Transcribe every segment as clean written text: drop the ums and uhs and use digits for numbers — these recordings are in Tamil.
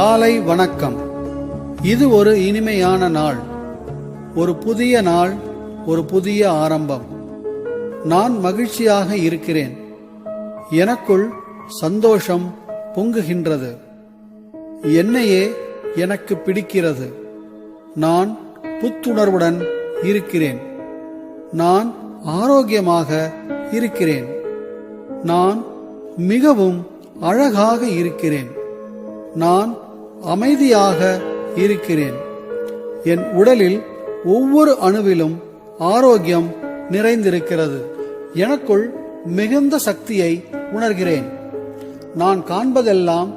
காலை வணக்கம். இது ஒரு இனிமையான நாள், ஒரு புதிய நாள், ஒரு புதிய ஆரம்பம். நான் மகிழ்ச்சியாக இருக்கிறேன். எனக்குள் சந்தோஷம் பொங்குகின்றது. என்னையே எனக்கு பிடிக்கிறது. நான் புத்துணர்வுடன் இருக்கிறேன். நான் ஆரோக்கியமாக இருக்கிறேன். நான் மிகவும் அழகாக இருக்கிறேன். நான் அமைதியாக இருக்கிறேன். என் உடலில் ஒவ்வொரு அணுவிலும் ஆரோக்கியம் நிறைந்திருக்கிறது. எனக்குள் மிகுந்த சக்தியை உணர்கிறேன். நான் காண்பதெல்லாம்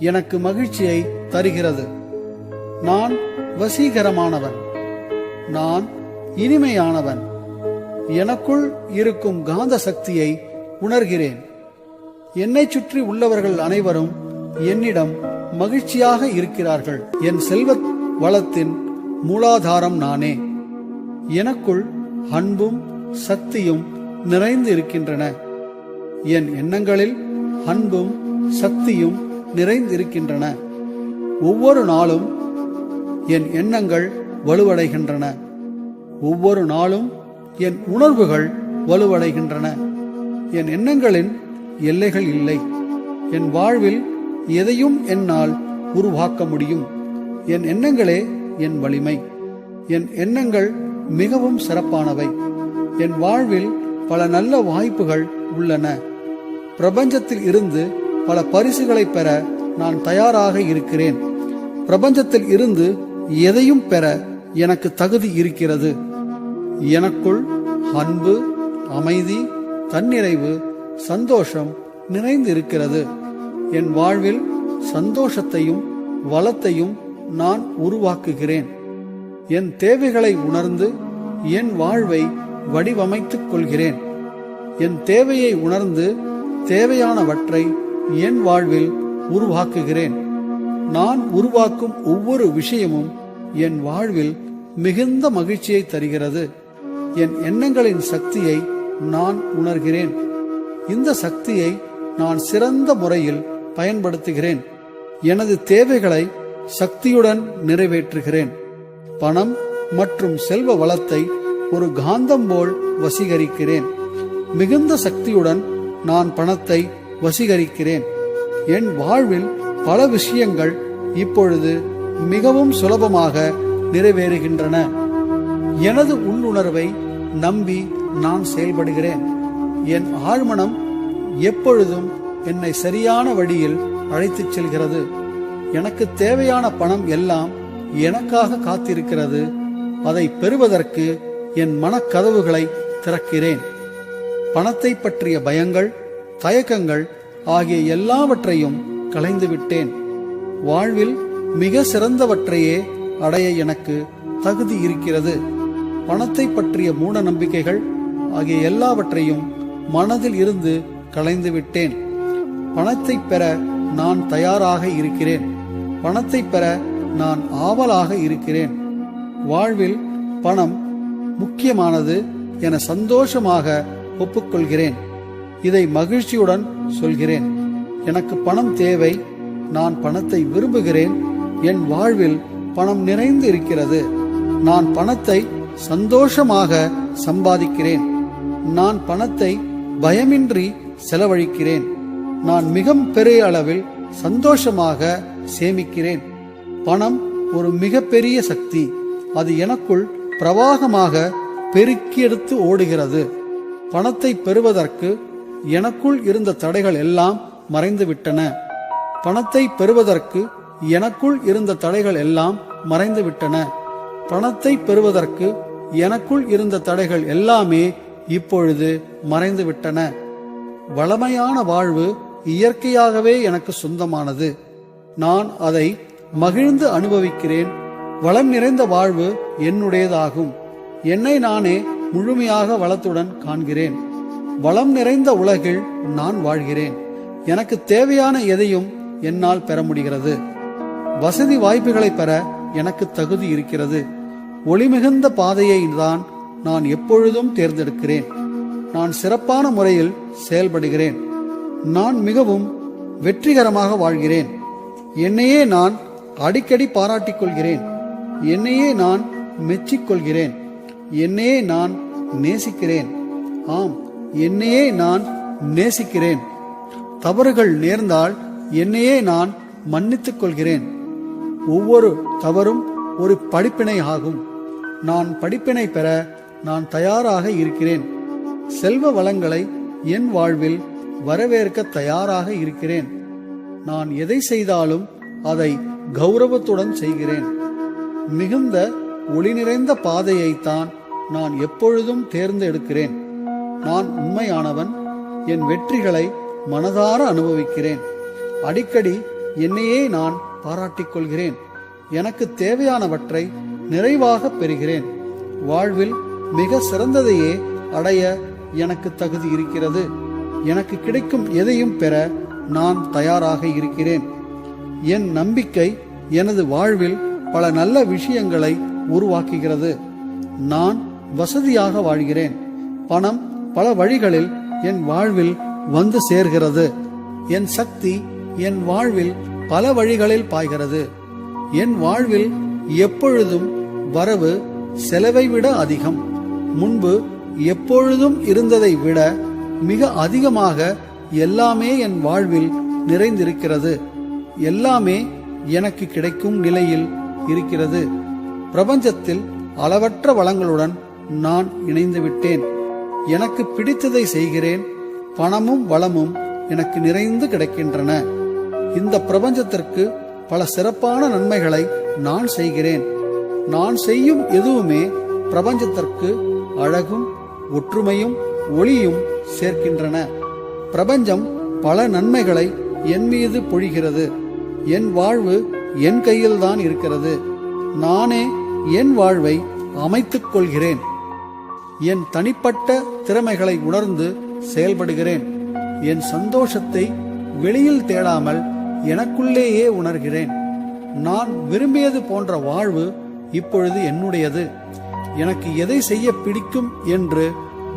எனக்கு மகிழ்ச்சியை தருகிறது. நான் வசீகரமானவன். நான் இனிமையானவன். எனக்குள் இருக்கும் காந்த சக்தியை உணர்கிறேன். என்னை சுற்றி உள்ளவர்கள் அனைவரும் என்னிடம் மகிழ்ச்சியாக இருக்கிறார்கள். என் செல்வ வளத்தின் மூலாதாரம் நானே. எனக்குள் அன்பும் சக்தியும் நிறைந்து இருக்கின்றன. என் எண்ணங்களில் அன்பும் சக்தியும் நிறைந்திருக்கின்றன. ஒவ்வொரு நாளும் என் எண்ணங்கள் வலுவடைகின்றன. ஒவ்வொரு நாளும் என் உணர்வுகள் வலுவடைகின்றன. என் எண்ணங்களின் எல்லைகள் இல்லை. என் வாழ்வில் எதையும் என்னால் உருவாக்க முடியும். என் எண்ணங்களே என் வலிமை. என் எண்ணங்கள் மிகவும் சிறப்பானவை. என் வாழ்வில் பல நல்ல வாய்ப்புகள் உள்ளன. பிரபஞ்சத்தில் இருந்து பல பரிசுகளை பெற நான் தயாராக இருக்கிறேன். பிரபஞ்சத்தில் இருந்து எதையும் பெற எனக்கு தகுதி இருக்கிறது. எனக்குள் அன்பு, அமைதி, தன்னிறைவு, சந்தோஷம் நிறைந்து இருக்கிறது. என் வாழ்வில் சந்தோஷத்தையும் வளத்தையும் நான் உருவாக்குகிறேன். என் தேவைகளை உணர்ந்து என் வாழ்வை வடிவமைத்துக் கொள்கிறேன். என் தேவையை உணர்ந்து தேவையானவற்றை என் வாழ்வில் உருவாக்குகிறேன். நான் உருவாக்கும் ஒவ்வொரு விஷயமும் என் வாழ்வில் மிகுந்த மகிழ்ச்சியை தருகிறது. என் எண்ணங்களின் சக்தியை நான் உணர்கிறேன். இந்த சக்தியை நான் சிறந்த முறையில் பயன்படுத்துகிறேன். எனது தேவைகளை சக்தியுடன் நிறைவேற்றுகிறேன். பணம் மற்றும் செல்வ வளத்தை ஒரு காந்தம் போல் வசீகரிக்கிறேன். மிகுந்த சக்தியுடன் நான் பணத்தை வசீகரிக்கிறேன். என் வாழ்வில் பல விஷயங்கள் இப்பொழுது மிகவும் சுலபமாக நிறைவேறுகின்றன. எனது உள்ளுணர்வை நம்பி நான் செயல்படுகிறேன். என் ஆழ்மனம் எப்பொழுதும் என்னை சரியான வழியில் அழைத்துச் செல்கிறது. எனக்கு தேவையான பணம் எல்லாம் எனக்காக காத்திருக்கிறது. அதை பெறுவதற்கு என் மனக்கதவுகளை திறக்கிறேன். பணத்தை பற்றிய பயங்கள், தயக்கங்கள் ஆகிய எல்லாவற்றையும் களைந்துவிட்டேன். வாழ்வில் மிக சிறந்தவற்றையே அடைய எனக்கு தகுதி இருக்கிறது. பணத்தை பற்றிய மூட நம்பிக்கைகள் ஆகிய எல்லாவற்றையும் மனதில் இருந்து களைந்து விட்டேன். பணத்தை பெற நான் தயாராக இருக்கிறேன். பணத்தை பெற நான் ஆவலாக இருக்கிறேன். வாழ்வில் பணம் முக்கியமானது என சந்தோஷமாக ஒப்புக்கொள்கிறேன். இதை மகிழ்ச்சியுடன் சொல்கிறேன். எனக்கு பணம் தேவை. நான் பணத்தை விரும்புகிறேன். என் வாழ்வில் பணம் நிறைந்து இருக்கிறது. நான் பணத்தை சந்தோஷமாக சம்பாதிக்கிறேன். நான் பணத்தை பயமின்றி செலவழிக்கிறேன். நான் மிக பெரிய அளவில் சந்தோஷமாக சேமிக்கிறேன். பணம் ஒரு மிகப்பெரிய சக்தி. அது எனக்குள் பிரவாகமாக பெருக்கி எடுத்து ஓடுகிறது. பணத்தை பெறுவதற்கு எனக்குள் இருந்த தடைகள் எல்லாம் மறைந்துவிட்டன. பணத்தை பெறுவதற்கு எனக்குள் இருந்த தடைகள் எல்லாம் மறைந்துவிட்டன. பணத்தை பெறுவதற்கு எனக்குள் இருந்த தடைகள் எல்லாமே இப்பொழுது மறைந்துவிட்டன. வளமையான வாழ்வு இயற்கையாகவே எனக்கு சொந்தமானது. நான் அதை மகிழ்ந்து அனுபவிக்கிறேன். வளம் நிறைந்த வாழ்வு என்னுடையதாகும். என்னை நானே முழுமையாக வளத்துடன் காண்கிறேன். வளம் நிறைந்த உலகில் நான் வாழ்கிறேன். எனக்கு தேவையான எதையும் என்னால் பெற முடிகிறது. வசதி வாய்ப்புகளை பெற எனக்கு தகுதி இருக்கிறது. ஒளிமிகுந்த பாதையை தான் நான் எப்பொழுதும் தேர்ந்தெடுக்கிறேன். நான் சிறப்பான முறையில் செயல்படுகிறேன். நான் மிகவும் வெற்றிகரமாக வாழ்கிறேன். என்னையே நான் அடிக்கடி பாராட்டிக் கொள்கிறேன். என்னையே நான் மெச்சிக்கொள்கிறேன். என்னையே நான் நேசிக்கிறேன். ஆம், என்னையே நான் நேசிக்கிறேன். தவறுகள் நேர்ந்தால் என்னையே நான் மன்னித்துக் கொள்கிறேன். ஒவ்வொரு தவறும் ஒரு படிப்பினை ஆகும். நான் படிப்பினை பெற நான் தயாராக இருக்கிறேன். செல்வ வளங்களை என் வாழ்வில் வரவேற்க தயாராக இருக்கிறேன். நான் எதை செய்தாலும் அதை கௌரவத்துடன் செய்கிறேன். மிகுந்த ஒளி நிறைந்த பாதையைத்தான் நான் எப்பொழுதும் தேர்ந்தெடுக்கிறேன். நான் உண்மையானவன். என் வெற்றிகளை மனதார அனுபவிக்கிறேன். அடிக்கடி என்னையே நான் பாராட்டிக் கொள்கிறேன். எனக்கு தேவையானவற்றை நிறைவாக பெறுகிறேன். வாழ்வில் மிக சிறந்ததையே அடைய எனக்கு தகுதி இருக்கிறது. எனக்கு கிடைக்கும் எதையும் பெற நான் தயாராக இருக்கிறேன். என் நம்பிக்கை எனது வாழ்வில் பல நல்ல விஷயங்களை உருவாக்குகிறது. நான் வசதியாக வாழ்கிறேன். பணம் பல வழிகளில் என் வாழ்வில் வந்து சேர்கிறது. என் சக்தி என் வாழ்வில் பல வழிகளில் பாய்கிறது. என் வாழ்வில் எப்பொழுதும் வரவு செலவை விட அதிகம். முன்பு எப்பொழுதும் இருந்ததை விட மிக அதிகமாக எல்லாமே என் வாழ்வில் நிறைந்திருக்கிறது. எல்லாமே எனக்கு கிடைக்கும் நிலையில் இருக்கிறது. பிரபஞ்சத்தில் அளவற்ற வளங்களுடன் நான் இணைந்து விட்டேன். எனக்கு பிடித்ததை செய்கிறேன். பணமும் வளமும் எனக்கு நிறைந்து கிடைக்கின்றன. இந்த பிரபஞ்சத்திற்கு பல சிறப்பான நன்மைகளை நான் செய்கிறேன். நான் செய்யும் எதுவுமே பிரபஞ்சத்திற்கு அழகும் ஒற்றுமையும் ஒளியும் சேர்க்கின்றன. பிரபஞ்சம் பல நன்மைகளை என் மீது பொழிகிறது. என் வாழ்வு என் கையில்தான் இருக்கிறது. நானே என் வாழ்வை அமைத்துக் கொள்கிறேன். என் தனிப்பட்ட திறமைகளை உணர்ந்து செயல்படுகிறேன். என் சந்தோஷத்தை வெளியில் தேடாமல் எனக்குள்ளேயே உணர்கிறேன். நான் விரும்பியது போன்ற வாழ்வு இப்பொழுது என்னுடையது. எனக்கு எதை செய்ய பிடிக்கும் என்று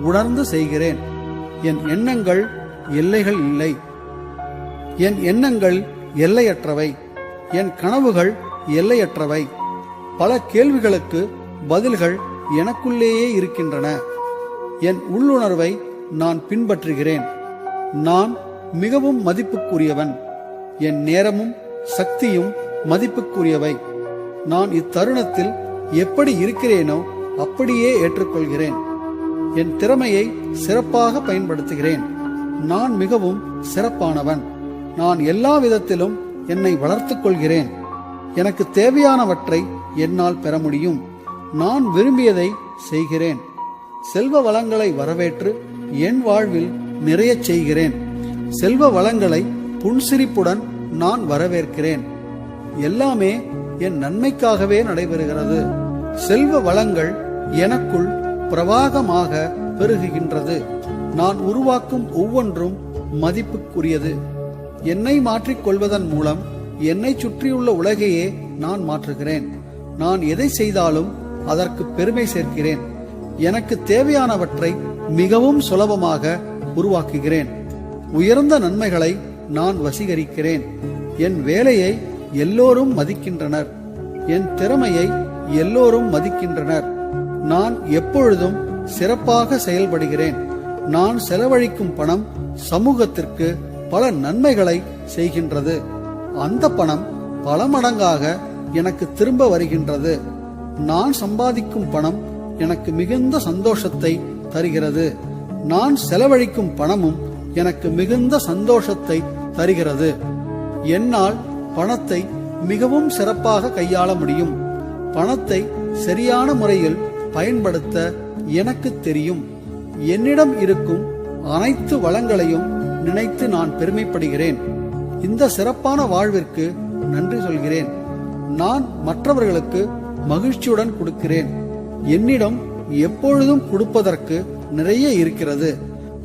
உணர்ந்து செய்கிறேன். என் எண்ணங்கள் எல்லைகள் இல்லை. என் எண்ணங்கள் எல்லையற்றவை. என் கனவுகள் எல்லையற்றவை. பல கேள்விகளுக்கு பதில்கள் எனக்குள்ளேயே இருக்கின்றன. என் உள்ளுணர்வை நான் பின்பற்றுகிறேன். நான் மிகவும் மதிப்புக்குரியவன். என் நேரமும் சக்தியும் மதிப்புக்குரியவை. நான் இத்தருணத்தில் எப்படி இருக்கிறேனோ அப்படியே ஏற்றுக்கொள்கிறேன். என் திறமையை சிறப்பாக பயன்படுத்துகிறேன். நான் மிகவும் சிறப்பானவன். நான் எல்லா விதத்திலும் என்னை வளர்த்துக் கொள்கிறேன். எனக்கு தேவையானவற்றை என்னால் பெற முடியும். நான் விரும்பியதை செய்கிறேன். செல்வ வளங்களை வரவேற்று என் வாழ்வில் நிறைய செய்கிறேன். செல்வ வளங்களை புன்சிரிப்புடன் நான் வரவேற்கிறேன். எல்லாமே என் நன்மைக்காகவே நடைபெறுகிறது. செல்வ வளங்கள் எனக்குள் பிரவாகமாக பெருகுகின்றது. நான் உருவாக்கும் ஒவ்வொன்றும் மதிப்புக்குரியது. என்னை மாற்றிக் கொள்வதன் மூலம் என்னை சுற்றியுள்ள உலகையே நான் மாற்றுகிறேன். நான் எதை செய்தாலும் அதற்கு பெருமை சேர்க்கிறேன். எனக்கு தேவையானவற்றை மிகவும் சுலபமாக உருவாக்குகிறேன். உயர்ந்த நன்மைகளை நான் வசீகரிக்கிறேன். என் வேலையை எல்லோரும் மதிக்கின்றனர். என் திறமையை எல்லோரும் மதிக்கின்றனர். நான் எப்பொழுதும் சிறப்பாக செயல்படுகிறேன். நான் செலவழிக்கும் பணம் சமூகத்திற்கு பல நன்மைகளை செய்கின்றது. அந்த பணம் பல மடங்காக எனக்கு திரும்ப வருகின்றது. நான் சம்பாதிக்கும் பணம் எனக்கு மிகுந்த சந்தோஷத்தை தருகிறது. நான் செலவழிக்கும் பணமும் எனக்கு மிகுந்த சந்தோஷத்தை தருகிறது. என்னால் பணத்தை மிகவும் சிறப்பாக கையாள முடியும். பணத்தை சரியான முறையில் பயன்படுத்த எனக்கு தெரியும். என்னிடம் இருக்கும் அனைத்து வளங்களையும் நினைத்து நான் பெருமைப்படுகிறேன். இந்த சிறப்பான வாழ்விற்கு நன்றி சொல்கிறேன். நான் மற்றவர்களுக்கு மகிழ்ச்சியுடன் கொடுக்கிறேன். என்னிடம் எப்பொழுதும் கொடுப்பதற்கு நிறைய இருக்கிறது.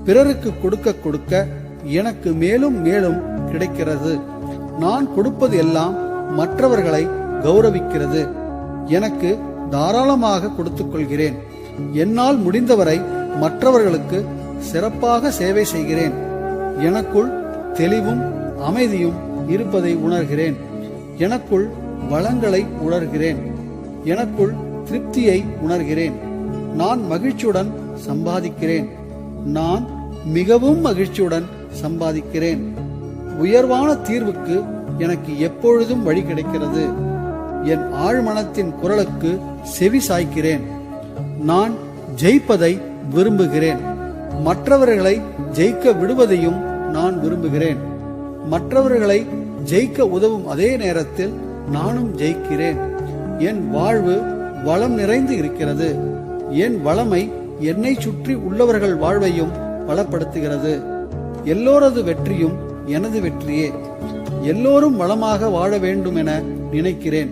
பிறருக்கு கொடுக்க கொடுக்க எனக்கு மேலும் மேலும் கிடைக்கிறது. நான் கொடுப்பது எல்லாம் மற்றவர்களை கௌரவிக்கிறது. எனக்கு தாராளமாக கொடுத்துக் கொள்கிறேன். என்னால் முடிந்தவரை மற்றவர்களுக்கு சிறப்பாக சேவை செய்கிறேன். எனக்குள் தெளிவும் அமைதியும் இருப்பதை உணர்கிறேன். எனக்குள் வளங்களை உணர்கிறேன். எனக்குள் திருப்தியை உணர்கிறேன். நான் மகிழ்ச்சியுடன் சம்பாதிக்கிறேன். நான் மிகவும் மகிழ்ச்சியுடன் சம்பாதிக்கிறேன். உயர்வான தீர்வுக்கு எனக்கு எப்பொழுதும் வழி கிடைக்கிறது. என் ஆழ்மனத்தின் குரலுக்கு செவி சாய்க்கிறேன். நான் ஜெயிப்பதை விரும்புகிறேன். மற்றவர்களை ஜெயிக்க விடுவதையும் நான் விரும்புகிறேன். மற்றவர்களை ஜெயிக்க உதவும் அதே நேரத்தில் நானும் ஜெயிக்கிறேன். என் வாழ்வு வளம் நிறைந்து இருக்கிறது. என் வளமை என்னை சுற்றி உள்ளவர்கள் வாழ்வையும் வளப்படுத்துகிறது. எல்லோரது வெற்றியும் எனது வெற்றியே. எல்லோரும் வளமாக வாழ வேண்டும் என நினைக்கிறேன்.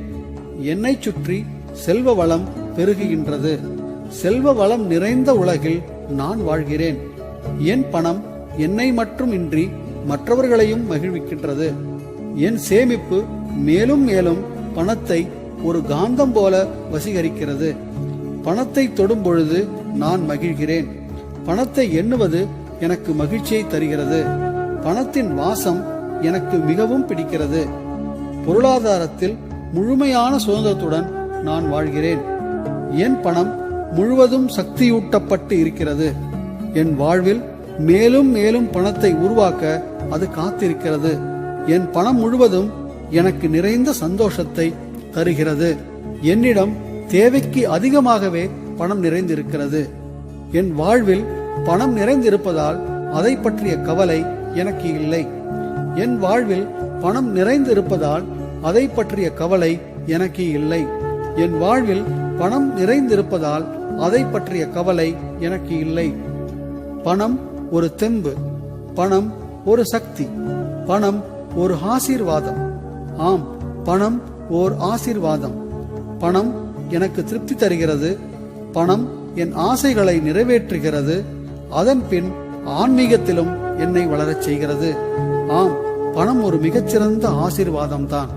என்னை சுற்றி செல்வ வளம் பெருகுகின்றது. செல்வ வளம் நிறைந்த உலகில் நான் வாழ்கிறேன். என் பணம் என்னை மட்டும் இன்றி மற்றவர்களையும் மகிழ்விக்கின்றது. என் சேமிப்பு மேலும் மேலும் பணத்தை ஒரு காந்தம் போல வசீகரிக்கிறது. பணத்தை தொடும் பொழுது நான் மகிழ்கிறேன். பணத்தை எண்ணுவது எனக்கு மகிழ்ச்சியை தருகிறது. பணத்தின் வாசம் எனக்கு மிகவும் பிடிக்கிறது. பொருளாதாரத்தில் முழுமையான சுதந்திரத்துடன் நான் வாழ்கிறேன். என் பணம் முழுவதும் சக்தியூட்டப்பட்டு இருக்கிறது. என் வாழ்வில் மேலும் மேலும் பணத்தை உருவாக்க அது காத்திருக்கிறது. என் பணம் முழுவதும் எனக்கு நிறைந்த சந்தோஷத்தை தருகிறது. என்னிடம் தேவைக்கு அதிகமாகவே பணம் நிறைந்திருக்கிறது. என் வாழ்வில் பணம் நிறைந்திருப்பதால் அதை பற்றிய கவலை எனக்கு இல்லை. என் வாழ்வில் பணம் நிறைந்திருப்பதால் அதை பற்றிய கவலை எனக்கு இல்லை. என் வாழ்வில் பணம் நிறைந்திருப்பதால் அதை பற்றிய கவலை எனக்கு இல்லை. பணம் ஒரு தெம்பு. பணம் ஒரு சக்தி. பணம் ஒரு ஆசீர்வாதம். ஆம், பணம் ஓர் ஆசீர்வாதம். பணம் எனக்கு திருப்தி தருகிறது. பணம் என் ஆசைகளை நிறைவேற்றுகிறது. அதன் பின் ஆன்மீகத்திலும் என்னை வளரச் செய்கிறது. ஆம், பணம் ஒரு மிகச்சிறந்த ஆசீர்வாதம் தான்.